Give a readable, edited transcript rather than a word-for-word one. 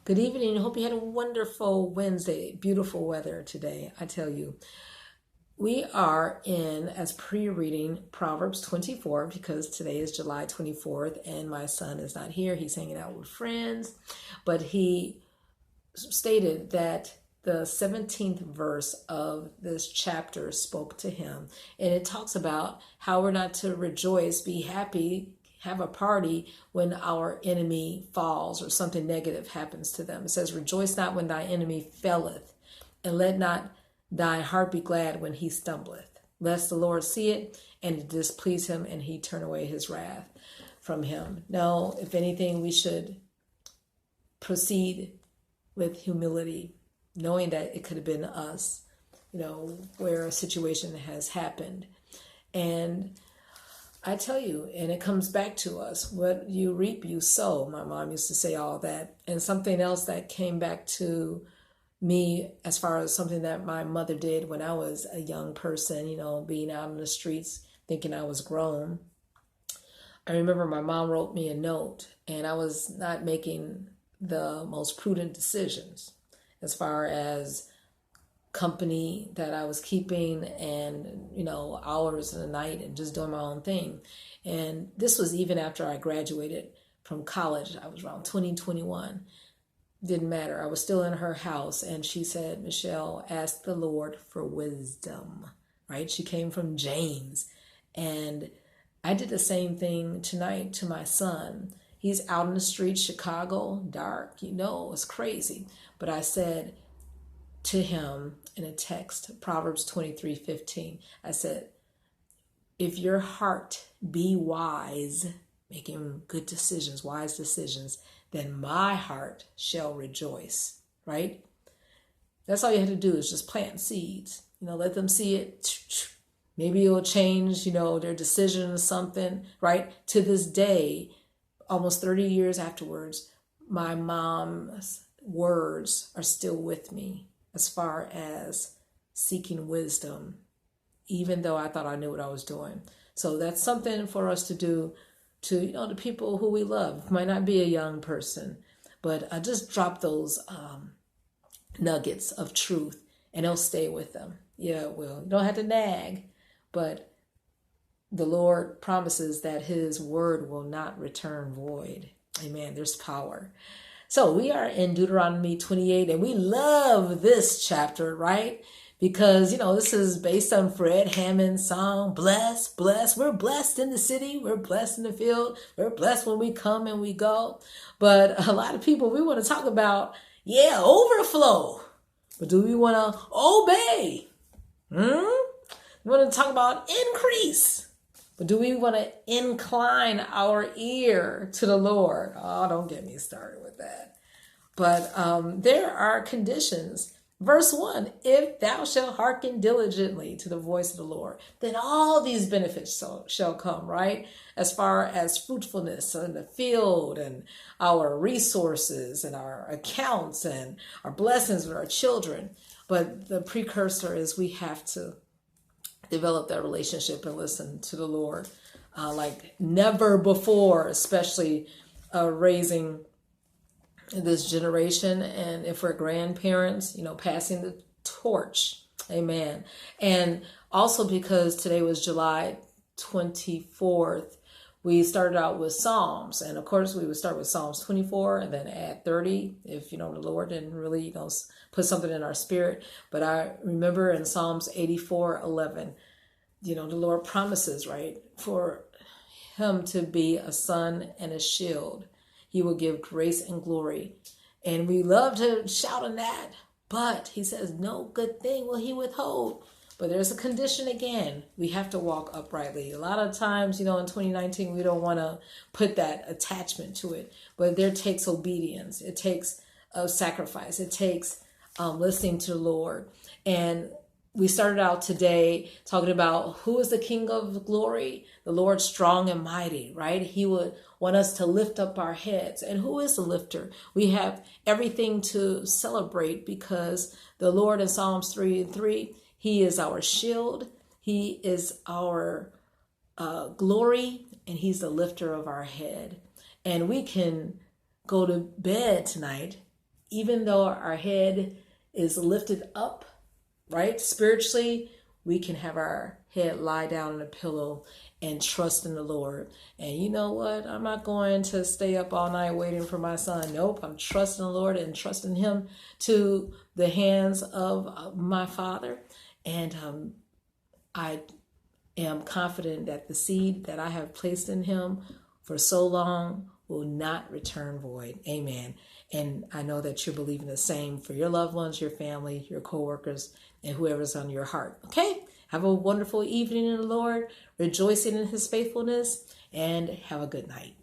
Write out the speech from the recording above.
Good evening. Hope you had a wonderful Wednesday. Beautiful weather today, I tell you. We are in, as pre-reading, Proverbs 24, because today is July 24th and my son is not here. He's hanging out with friends. But he stated that the 17th verse of this chapter spoke to him. And it talks about how we're not to rejoice, be happy, have a party when our enemy falls or something negative happens to them. It says, rejoice not when thy enemy falleth, and let not thy heart be glad when he stumbleth, lest the Lord see it and displease him, and he turn away his wrath from him. No, if anything, we should proceed with humility, knowing that it could have been us, where a situation has happened. And I tell you, and it comes back to us, what you reap, you sow. My mom used to say all that. And something else that came back to me as far as something that my mother did when I was a young person, being out in the streets, thinking I was grown. I remember my mom wrote me a note, and I was not making the most prudent decisions as far as company that I was keeping and, hours in the night and just doing my own thing. And this was even after I graduated from college. I was around 2021. Didn't matter. I was still in her house. And she said, Michelle, ask the Lord for wisdom, right? She came from James. And I did the same thing tonight to my son. He's out in the streets, Chicago, dark, it's crazy. But I said to him in a text, Proverbs 23:15, I said, if your heart be wise, making good decisions, wise decisions, then my heart shall rejoice, right? That's all you have to do is just plant seeds, let them see it. Maybe it'll change, their decision or something, right? To this day, almost 30 years afterwards, my mom's words are still with me as far as seeking wisdom, even though I thought I knew what I was doing. So that's something for us to do to, the people who we love. Might not be a young person, but I just drop those nuggets of truth and they'll stay with them. Yeah, it will. You don't have to nag, but the Lord promises that his word will not return void. Amen. There's power. So we are in Deut.28, 28, and we love this chapter, right? Because, this is based on Fred Hammond's song, Bless, Bless. We're blessed in the city. We're blessed in the field. We're blessed when we come and we go. But a lot of people, we want to talk about, overflow. But do we want to obey? We want to talk about increase. But do we want to incline our ear to the Lord? Oh, don't get me started with that. But there are conditions. Verse 1, if thou shalt hearken diligently to the voice of the Lord, then all these benefits shall come, right? As far as fruitfulness in the field and our resources and our accounts and our blessings with our children. But the precursor is we have to develop that relationship and listen to the Lord like never before, especially raising this generation. And if we're grandparents, passing the torch. Amen. And also because today was July 24th, we started out with Psalms. And of course, we would start with Psalms 24 and then add 30 if, the Lord didn't really, put something in our spirit. But I remember in Psalms 84:11, the Lord promises, right, for him to be a sun and a shield. He will give grace and glory. And we love to shout on that. But he says, no good thing will he withhold. But there's a condition again. We have to walk uprightly. A lot of times, in 2019, we don't want to put that attachment to it. But there takes obedience. It takes a sacrifice. It takes listening to the Lord. And we started out today talking about who is the King of glory, the Lord strong and mighty, right? He would want us to lift up our heads. And who is the lifter? We have everything to celebrate because the Lord in Psalms 3:3, he is our shield. He is our glory, and he's the lifter of our head. And we can go to bed tonight even though our head is lifted up, right? Spiritually, we can have our head lie down on a pillow and trust in the Lord. And you know what? I'm not going to stay up all night waiting for my son. Nope. I'm trusting the Lord and trusting him to the hands of my Father. And I am confident that the seed that I have placed in him for so long will not return void. Amen. And I know that you're believing the same for your loved ones, your family, your coworkers, and whoever's on your heart. Okay? Have a wonderful evening in the Lord, rejoicing in his faithfulness, and have a good night.